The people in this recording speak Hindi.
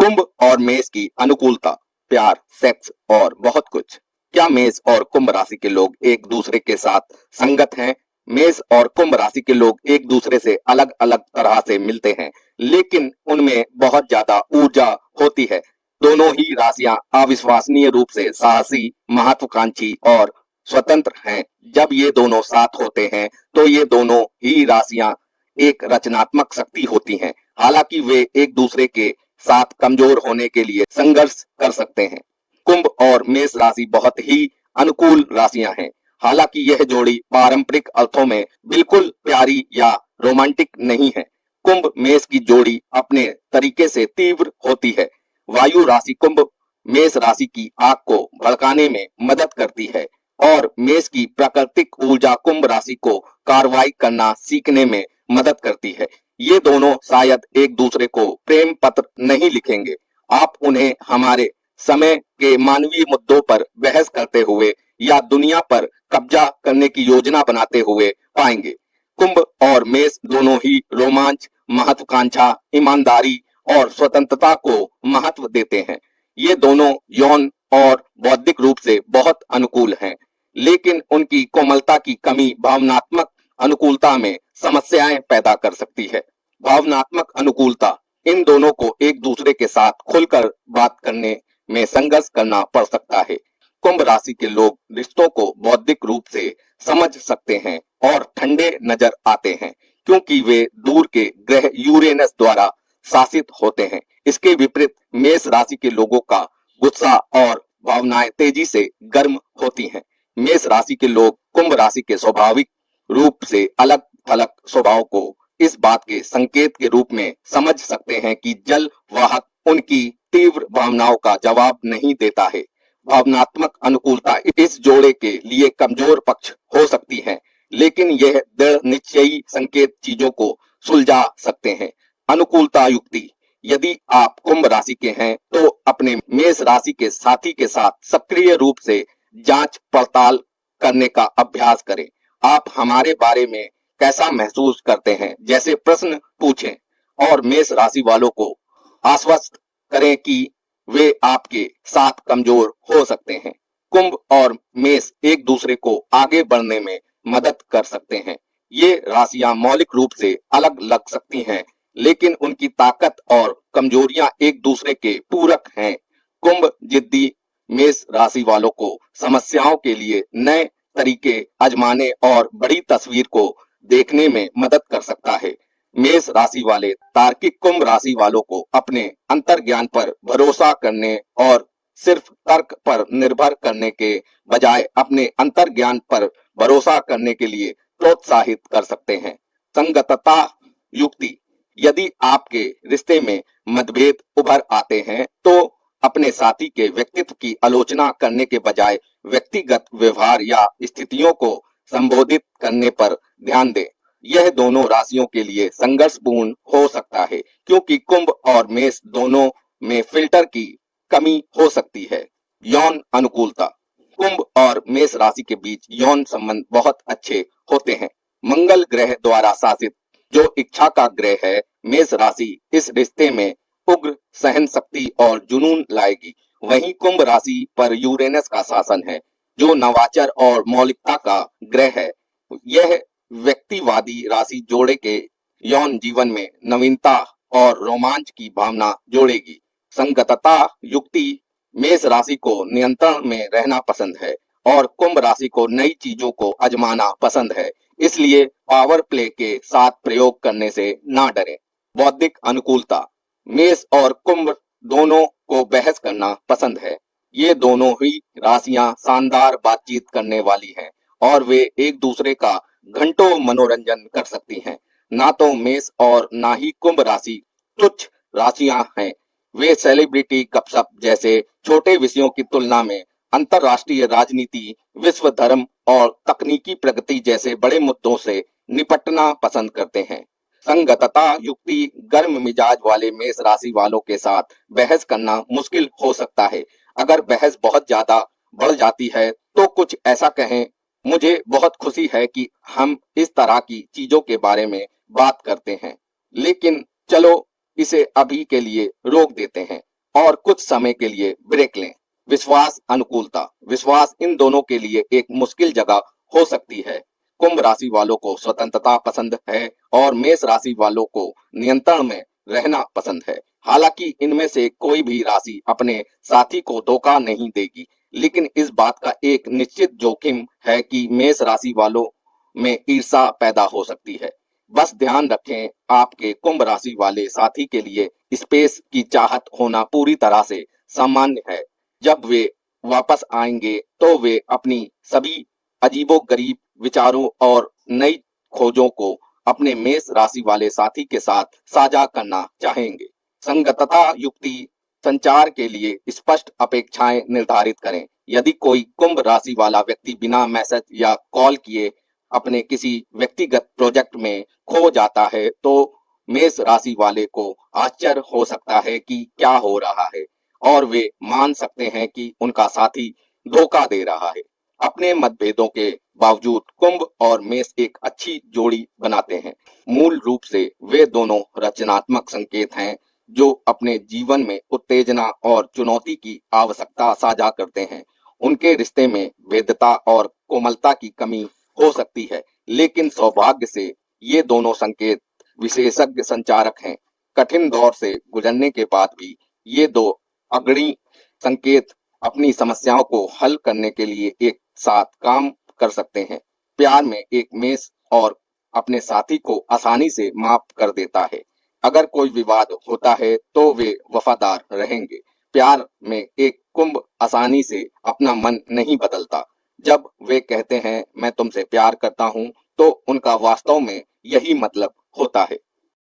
कुंभ और मेष की अनुकूलता, प्यार, सेक्स और बहुत कुछ। क्या मेष और कुंभ राशि के लोग एक दूसरे के साथ संगत हैं? मेष और कुंभ राशि के लोग एक दूसरे से अलग अलग तरह से मिलते हैं, लेकिन उनमें बहुत ज्यादा ऊर्जा होती है। दोनों ही राशियां अविश्वसनीय रूप से साहसी, महत्वाकांक्षी और स्वतंत्र हैं। जब ये दोनों साथ होते हैं तो ये दोनों ही राशियां एक रचनात्मक शक्ति होती हैं। हालांकि वे एक दूसरे के साथ कमजोर होने के लिए संघर्ष कर सकते हैं। कुंभ और मेष राशि बहुत ही अनुकूल राशियां हैं। हालांकि यह जोड़ी पारंपरिक अर्थों में बिल्कुल प्यारी या रोमांटिक नहीं है। कुंभ मेष की जोड़ी अपने तरीके से तीव्र होती है। वायु राशि कुंभ मेष राशि की आग को भड़काने में मदद करती है और मेष की प्राकृतिक ऊर्जा कुंभ राशि को कार्रवाई करना सीखने में मदद करती है। ये दोनों शायद एक दूसरे को प्रेम पत्र नहीं लिखेंगे, आप उन्हें हमारे समय के मानवीय मुद्दों पर बहस करते हुए या दुनिया पर कब्जा करने की योजना बनाते हुए पाएंगे। कुंभ और मेष दोनों ही रोमांच, महत्वाकांक्षा, ईमानदारी और स्वतंत्रता को महत्व देते हैं। ये दोनों यौन और बौद्धिक रूप से बहुत अनुकूल हैं, लेकिन उनकी कोमलता की कमी भावनात्मक अनुकूलता में समस्याएं पैदा कर सकती है। भावनात्मक अनुकूलता, इन दोनों को एक दूसरे के साथ खुलकर बात करने में संघर्ष करना पड़ सकता है। कुंभ राशि के लोग रिश्तों को बौद्धिक रूप से समझ सकते हैं और ठंडे नजर आते हैं, क्योंकि वे दूर के ग्रह यूरेनस द्वारा शासित होते हैं। इसके विपरीत मेष राशि के लोगों का गुस्सा और भावनाएं तेजी से गर्म होती हैं। मेष राशि के लोग कुंभ राशि के स्वाभाविक रूप से अलग थलग स्वभाव को इस बात के संकेत के रूप में समझ सकते हैं कि जल वाहक उनकी तीव्र भावनाओं का जवाब नहीं देता है। भावनात्मक अनुकूलता इस जोड़े के लिए कमजोर पक्ष हो सकती है, लेकिन यह दृढ़ निश्चयी संकेत चीजों को सुलझा सकते हैं। अनुकूलता युक्ति, यदि आप कुंभ राशि के हैं तो अपने मेष राशि के साथी के साथ सक्रिय रूप से जांच पड़ताल करने का अभ्यास करें। आप हमारे बारे में कैसा महसूस करते हैं जैसे प्रश्न पूछें और मेष राशि वालों को आश्वस्त करें कि वे आपके साथ कमजोर हो सकते हैं। कुंभ और मेष एक दूसरे को आगे बढ़ने में मदद कर सकते हैं। ये राशियां मौलिक रूप से अलग लग सकती हैं, लेकिन उनकी ताकत और कमजोरियां एक दूसरे के पूरक हैं। कुंभ जिद्दी मेष राशि वालों को समस्याओं के लिए नए तरीके आजमाने और बड़ी तस्वीर को देखने में मदद कर सकता है। मेष राशि वाले तार्किक कुंभ राशि वालों को अपने अंतर्ज्ञान पर भरोसा करने और सिर्फ तर्क पर निर्भर करने के बजाय अपने अंतर्ज्ञान पर भरोसा करने के लिए प्रोत्साहित कर सकते हैं। संगतता युक्ति, यदि आपके रिश्ते में मतभेद उभर आते हैं तो अपने साथी के व्यक्तित्व की आलोचना करने के बजाय व्यक्तिगत व्यवहार या स्थितियों को संबोधित करने पर ध्यान दें। यह दोनों राशियों के लिए संघर्षपूर्ण हो सकता है, क्योंकि कुंभ और मेष दोनों में फिल्टर की कमी हो सकती है। यौन अनुकूलता, कुंभ और मेष राशि के बीच यौन संबंध बहुत अच्छे होते हैं। मंगल ग्रह द्वारा शासित जो इच्छा का ग्रह है, मेष राशि इस रिश्ते में उग्र सहन शक्ति और जुनून लाएगी। वहीं कुंभ राशि पर यूरेनस का शासन है, जो नवाचार और मौलिकता का ग्रह है। यह व्यक्तिवादी राशि जोड़े के यौन जीवन में नवीनता और रोमांच की भावना जोड़ेगी। संगतता युक्ति, मेष राशि को नियंत्रण में रहना पसंद है और कुंभ राशि को नई चीजों को आजमाना पसंद है, इसलिए पावर प्ले के साथ प्रयोग करने से ना डरें। बौद्धिक अनुकूलता, मेष और कुंभ दोनों को बहस करना पसंद है। ये दोनों ही राशियां शानदार बातचीत करने वाली हैं और वे एक दूसरे का घंटों मनोरंजन कर सकती हैं। ना तो मेष और ना ही कुंभ राशि तुच्छ राशियां हैं। वे सेलिब्रिटी गपशप जैसे छोटे विषयों की तुलना में अंतरराष्ट्रीय राजनीति, विश्व धर्म और तकनीकी प्रगति जैसे बड़े मुद्दों से निपटना पसंद करते हैं। संगतता युक्ति, गर्म मिजाज वाले मेष राशि वालों के साथ बहस करना मुश्किल हो सकता है। अगर बहस बहुत ज्यादा बढ़ जाती है तो कुछ ऐसा कहें, मुझे बहुत खुशी है कि हम इस तरह की चीजों के बारे में बात करते हैं, लेकिन चलो इसे अभी के लिए रोक देते हैं। और कुछ समय के लिए ब्रेक लें। विश्वास, अनुकूलता। विश्वास इन दोनों के लिए एक मुश्किल जगह हो सकती है। कुंभ राशि वालों को स्वतंत्रता पसंद है और मेष राशि वालों को नियंत्रण में रहना पसंद है। हालांकि इनमें से कोई भी राशि अपने साथी को धोखा नहीं देगी, लेकिन इस बात का एक निश्चित जोखिम है कि मेष राशि वालों में ईर्ष्या पैदा हो सकती है। बस ध्यान रखें, आपके कुंभ राशि वाले साथी के लिए स्पेस की चाहत होना पूरी तरह से सामान्य है। जब वे वापस आएंगे तो वे अपनी सभी अजीबोगरीब विचारों और नई खोजों को अपने मेष राशि वाले साथी के साथ साझा करना चाहेंगे। संगतता युक्ति संचार के लिए स्पष्ट अपेक्षाएं निर्धारित करें। यदि कोई कुंभ राशि वाला व्यक्ति बिना मैसेज या कॉल किए अपने किसी व्यक्तिगत प्रोजेक्ट में खो जाता है तो मेष राशि वाले को आश्चर्य हो सकता है कि क्या हो रहा है और वे मान सकते हैं कि उनका साथी धोखा दे रहा है। अपने मतभेदों के बावजूद कुंभ और मेष एक अच्छी जोड़ी बनाते हैं। मूल रूप से वे दोनों रचनात्मक संकेत हैं जो अपने जीवन में उत्तेजना और चुनौती की आवश्यकता साझा करते हैं। उनके रिश्ते में भेद्यता और कोमलता की कमी हो सकती है, लेकिन सौभाग्य से ये दोनों संकेत विशेषज्ञ संचारक हैं। कठिन दौर से गुजरने के बाद भी ये दो अग्रणी संकेत अपनी समस्याओं को हल करने के लिए एक साथ काम कर सकते हैं। प्यार में एक मेष और अपने साथी को आसानी से माफ कर देता है। अगर कोई विवाद होता है तो वे वफादार रहेंगे। प्यार में एक कुंभ आसानी से अपना मन नहीं बदलता। जब वे कहते हैं मैं तुमसे प्यार करता हूं तो उनका वास्तव में यही मतलब होता है।